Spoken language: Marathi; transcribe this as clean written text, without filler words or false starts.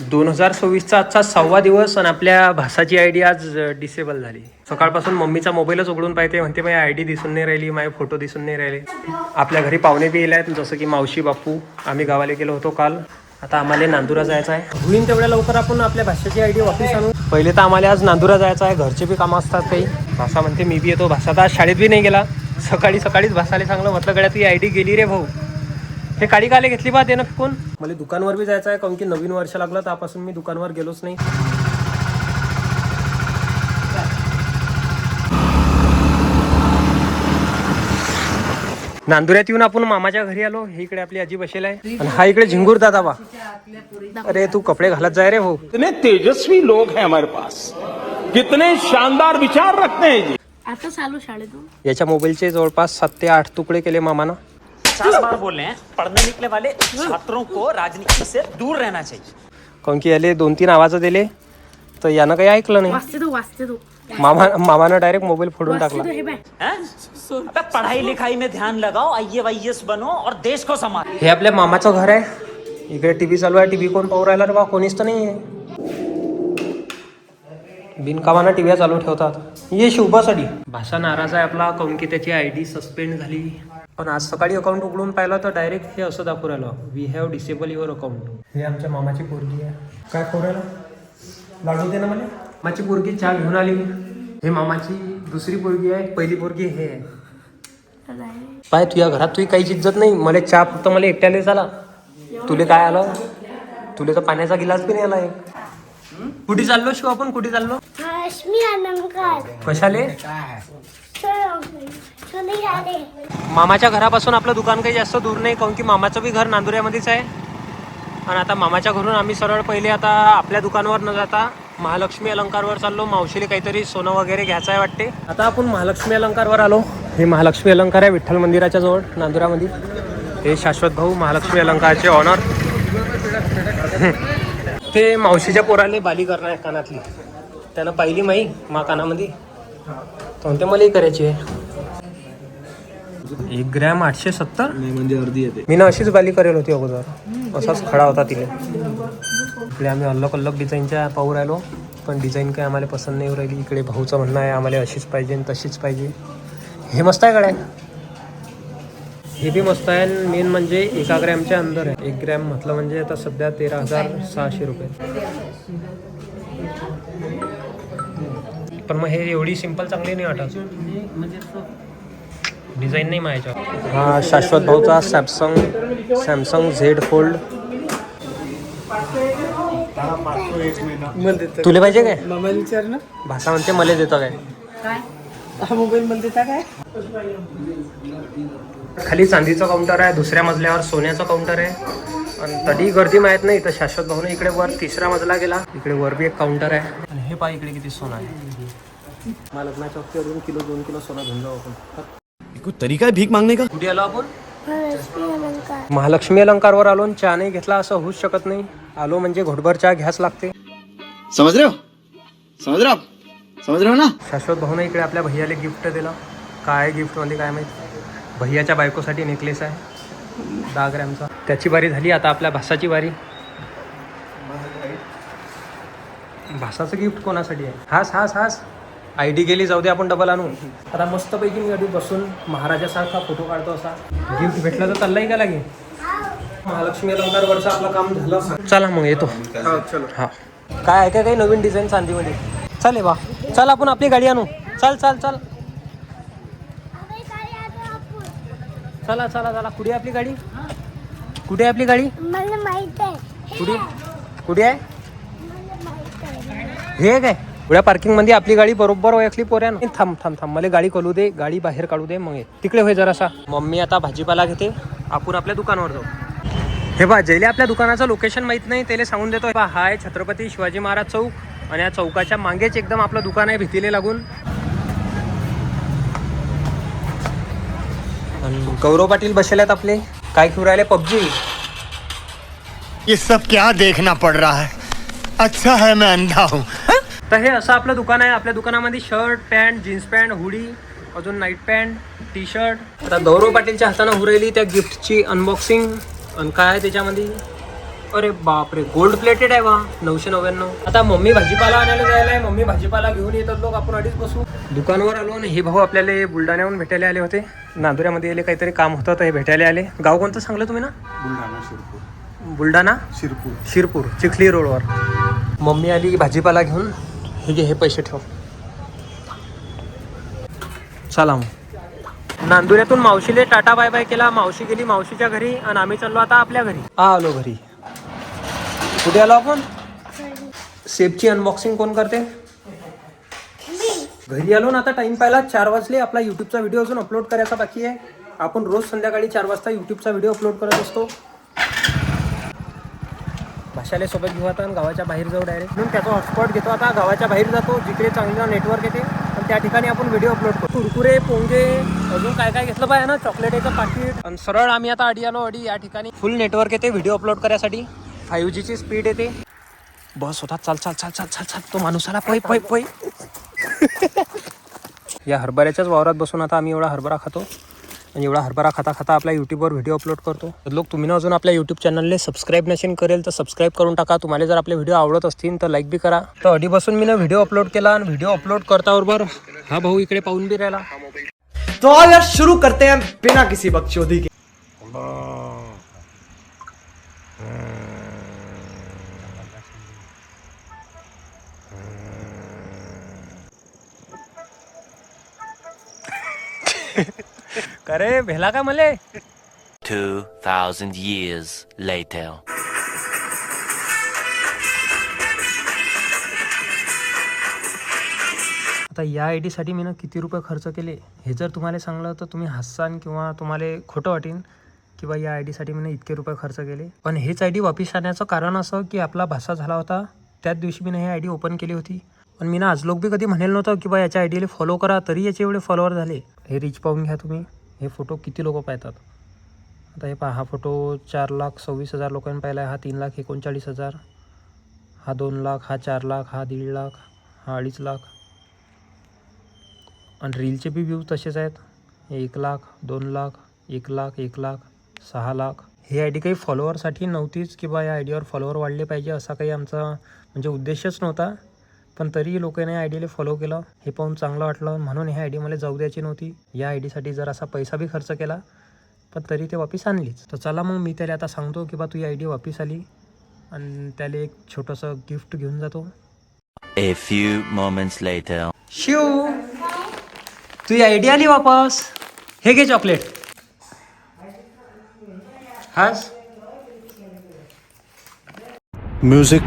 2026चा आजचा 6वा दिवस आणि आपल्या भासाची आयडी आज डिसेबल झाली. सकाळपासून मम्मीचा मोबाईलच उघडून पाहते, म्हणते माझी आयडी दिसून नाही राहिली, माझे फोटो दिसून नाही राहिले. आपल्या घरी पाहुणे बी येले आहेत, जसं की मावशी बापू. आम्ही गावाला गेलो होतो काल. आता आम्हाला नांदुरा जायचं आहे. होईन तेवढ्या लवकर आपण आपल्या भाषेची आयडी वापस आणू. पहिले तर आम्हाला आज नांदुरा जायचं आहे, घरचे बी कामं असतात काही. भाषा म्हणते मी बी येतो. भाषा तर आज शाळेत बी नाही गेला. सकाळीच भासाले सांगलं, म्हटलं गड्या ती आयडी गेली रे भाऊ. हे काळी काले घेतली बा, ते ना कोण. मला दुकानवर बी जायचं आहे, कारण की नवीन वर्ष लागलं त्यापासून मी दुकानवर गेलोच नाही. नांदुऱ्यात येऊन आपण मामाच्या घरी आलो. हे इकडे आपली आजी बसेल आहे आणि हा इकडे झिंगूर दादा बा. अरे तू कपडे घालत जाय रे भाऊ. कितने तेजस्वी लोग हैं हमारे पास, कितने शानदार विचार रखते हैं जी. आता चालू शाळेतून याच्या मोबाईलचे जवळपास 7 ते 8 तुकडे केले मामानं. 50 बार बोल रहे हैं, पढ़ने निकले वाले छात्रों को राजनीति से दूर रहना चाहिए. कारण की याले 2-3 आवाज दिले तर यानं काही ऐकलं नाही. वाचते तू मामानं डायरेक्ट मोबाईल फोडून टाकला. हे बाय हैं? अबे पढ़ाई लिखाई में ध्यान लगाओ, IAS बनो और देश को संभालो. हे आपल्या मामाचं घर आहे. इकडे टीव्ही चालू आहे. टीव्ही कोण पाहू राहिला रे बा? कोणीच तर नाही आहे. बिनकामानं टीव्ही चालू ठेवतात. ये शुभासाठी भाषा नाराज आहे आपला, काऊन की त्याची आयडी सस्पेंड झाली. पण आज सकाळी अकाउंट उघडून पाहिलं तर डायरेक्ट हे असं दाखवू राहिलं, we have disable your account. हे आमच्या मामाची पोरगी आहे. काय करू राहिलं? लाडू दे ना मला. मामाची पोरगी चहा घेऊन आली. हे मामाची दुसरी पोरगी आहे. पहिली पोरगी हे आहे. पाय तुझ्या घरात तुझी काहीच इज्जत नाही. मला चहा फक्त मला एकट्याला झाला. तुले काय आलं? तुले तर पाण्याचा गिलास बी नाही आला. कुठे चाललो शिव आपण? कुठे चाललो? कशाले? मामाच्या घरापासून आपलं दुकान काही जास्त दूर नाही, काऊन की मामाचं बी घर नांदुऱ्यामध्येच आहे. आणि आता मामाच्या घरून आम्ही सरळ पहिले आता आपल्या दुकानावर न जाता महालक्ष्मी अलंकारवर चाललो. मावशीले काहीतरी सोनं वगैरे घ्यायचं आहे वाटते. आता आपण महालक्ष्मी अलंकारवर आलो. हे महालक्ष्मी अलंकार आहे विठ्ठल मंदिराच्या जवळ नांदुरामध्ये. हे शाश्वत भाऊ महालक्ष्मी अलंकारचे ऑनर. ते मावशीच्या पोराले बाली करणार आहे कानातली. त्यानं पाहिली माई मा कानामध्ये, तर म्हणते मलाही करायची आहे. 1 ग्रॅम 870 म्हणजे अर्धी येते. मी ना अशीच बाली करेल होती अगोदर. असाच खडा होता तिने. इकडे आम्ही अलग डिझाईनच्या पाहू राहिलो, पण डिझाईन काही आम्हाला पसंत नाही राहिली. इकडे भाऊचं म्हणणं आहे आम्हाला अशीच पाहिजे आणि तशीच पाहिजे. हे मस्त आहे गड्या. हे बी मस्त आहे. मेन म्हणजे 1 ग्रॅमच्या अंदर आहे. 1 ग्रॅम म्हटलं म्हणजे आता सध्या 13,600 रुपये. पण मग हे एवढी सिंपल चांगली नाही वाटत. डिझाईन नाही माझ्या. हा शाश्वत भाऊचा सॅमसंग झेड फोल्ड. तुला पाहिजे काय? मोबाईल विचार ना. भाषा म्हणते मला देतो काय? हा मोबाईल मला देता काय? खाली चांदीचं काउंटर आहे, दुसऱ्या मजल्यावर सोन्याचं काउंटर आहे. आणि तरी गर्दी माहीत नाही. तर शाश्वत भाऊने इकडे वर 3रा मजला गेला. इकडे वर बी एक काउंटर आहे. आणि हे पहा इकडे किती सोनं आहे. मला लग्नाच्या वक्ती 2 किलो सोनं घेऊन जाऊ आपण. कोई तरीका है भीक मांगने का? कुठे आलो आपण? महालक्ष्मी अलंकारवर आलो. चहा नाही घेतला असं होऊच शकत नाही. आलो म्हणजे घोटभर चहा घ्यास लागते. समझ रहे हो ना. शाश्वत भाऊने इकडे आपल्या भैयाला गिफ्ट दिलं. काय गिफ्ट मध्ये काय माहिती. भैयाच्या बायकोसाठी नेकलेस आहे 10 ग्रॅमचा. त्याची बारी झाली. आता आपल्या भासाची बारी. भासाचं गिफ्ट कोणासाठी आहे? हास आयडी गेली, जाऊ दे आपण डबल आणू. आता मस्तपैकी मी गाडीत बसून महाराजासारखा फोटो काढतो. असा गिफ्ट भेटलं तर चाललंय का लागे. महालक्ष्मी अलंकारवरचं आपलं काम झालं. चला मग येतो. हा काय आहे का काही नवीन डिझाईन चांदीमध्ये? चालेल बा. चल आपण आपली गाडी आणू. चल चला. कुठे आहे आपली गाडी? कुठे आहे आपली गाडी? मला माहित आहे. कुठे आहे? हे काय पुढ्या पार्किंग मध्ये आपली गाडी बरोबर ओळखली पोऱ्यानं. थांब मला गाडी कळू दे. गाडी बाहेर काढू दे. मग तिकडे होय जरासा. मम्मी आता भाजीपाला घेते. आपण आपल्या दुकानावर जाऊ. हे बा जैले आपल्या दुकानाचं लोकेशन माहित नाही त्याला सांगून देतो. हा आहे छत्रपती शिवाजी महाराज चौक. आणि या चौकाच्या मागेच एकदम आपलं दुकान आहे भितीले लागून. गौरव पाटील बसलेत आपले. काय खेळू राहिले? पबजी. ये सब क्या देखना पड़ रहा है? अच्छा है मैं अंधा हूँ. तर हे असं आपलं दुकान आहे. आपल्या दुकानामध्ये शर्ट पॅन्ट, जीन्स पॅन्ट, हुडी, अजून नाईट पॅन्ट, टी शर्ट. आता गौरव पाटीलच्या हातानं हुरायली त्या गिफ्टची अनबॉक्सिंग. आणि काय आहे त्याच्यामध्ये? अरे बापरे, गोल्ड प्लेटेड आहे वा. 999. आता मम्मी भाजीपाला आणायला जायला आहे. मम्मी भाजीपाला घेऊन येतात लोक, आपण अडीच बसू. दुकानावर आलो आणि हे भाऊ आपल्याला बुलढाण्याहून भेटायला आले होते. नांदुऱ्यामध्ये आले, काहीतरी काम होतं तर हे भेटायला आले. गाव कोणतं सांगलं तुम्ही ना? बुलढाणा शिरपूर चिखली रोडवर. मम्मी आली भाजीपाला घेऊन. हे घे, हे पैसे ठेव. चला मग. नांदुऱ्यातून मावशीले टाटा बाय बाय केला. मावशी गेली मावशीच्या घरी आणि आम्ही चाललो आता आपल्या घरी. आलो घरी. कुठे आलो आपण? सेफची अनबॉक्सिंग कोण करते? घरी आलो ना. आता टाइम पाहिला 4 वाजले. आपला युट्यूबचा व्हिडिओ अजून अपलोड करायचा बाकी आहे. आपण रोज संध्याकाळी 4 वाजता युट्यूबचा व्हिडिओ अपलोड करत असतो. भाषाले सोबत घेऊ आता आणि गावाच्या बाहेर जाऊ डायरेक्ट. म्हणून त्याचा हॉटस्पॉट घेतो. आता गावाच्या बाहेर जातो जिकडे चांगलं नेटवर्क येते आणि त्या ठिकाणी आपण व्हिडिओ अपलोड करतो. कुरकुरे, पोंगे, अजून काय काय घेतलं पाहिजे ना, चॉकलेटचं पाकिट. आणि सरळ आम्ही आता अडी आलो. अडी या ठिकाणी फुल नेटवर्क येते व्हिडिओ अपलोड करायसाठी. 5Gची स्पीड येते. बस होता. चाल चाल चाल चाल चाल चाल. तो माणूस आला. पै पै पै. या हरभऱ्याच्याच वावरात बसून आता आम्ही एवढा हरभरा खातो आणि एवढा हरभरा खाता खाता आपल्या यूट्यूबवर व्हिडिओ अपलोड करतो. तर लोक तुम्ही ना अजून आपल्या यूट्यूब चॅनलला सबस्क्राईब नसेल करेल तर सबस्क्राईब करून टाका. तुम्हाला जर आपले व्हिडिओ आवडत असतील तर लाईक बी करा. तर अडी बसून मी ना व्हिडिओ अपलोड केला आणि व्हिडिओ अपलोड करताबरोबर हा भाऊ इकडे पाहून बी राहिला. तो आओ यार शुरू करते हैं बिना किसी बकचोदी के. अरे भेला का मले? 2,000 years later. आता या आय डीसाठी मी ना किती रुपये खर्च केले हे जर तुम्हाला सांगलं तर तुम्ही हसाल किंवा तुम्हाला खोटं वाटेल की बा या आय डीसाठी मी इतके रुपये खर्च केले. पण हेच आय डी वापस आणण्याचं कारण असं की आपला भाषा झाला होता त्याच दिवशी मी हे आय डी ओपन केली होती. पण मी ना आज लोक बी कधी म्हणेल नव्हतं की बा याच्या आय डीला फॉलो करा, तरी याचे एवढे फॉलोअर झाले. हे रीच पाहून घ्या तुम्ही. हे फोटो किती लोक पाहतात. आता हे पहा, हा फोटो 4,26,000 लोकांनी पाहिला आहे. हा 3,39,000. हा 2 लाख. हा 4 लाख. हा 1.5 लाख. हा 2.5 लाख. आणि रीलचे बी व्ह्यूज तसेच आहेत. 1 लाख, 2 लाख, 1 लाख, 1 लाख, 6 लाख. हे आय डी काही फॉलोअरसाठी नव्हतीच की बा या आय डीवर फॉलोअर वाढले पाहिजे असा काही आमचा म्हणजे उद्देशच नव्हता. पण तरी लोकांनी आय डीला फॉलो केलं. हे पाहून चांगलं वाटलं म्हणून हे आय डी मला जाऊ द्यायची नव्हती. या आय डीसाठी जर असा पैसा बी खर्च केला पण तरी ते वापस आणलीच. तर चला मग मी त्याला आता सांगतो की बा तू आय डी वापस आली आणि त्याला एक छोटंसं गिफ्ट घेऊन जातो. A few moments later. Shiv, तू आय डी आली वापस. हे घे चॉकलेट. हास म्यूजिक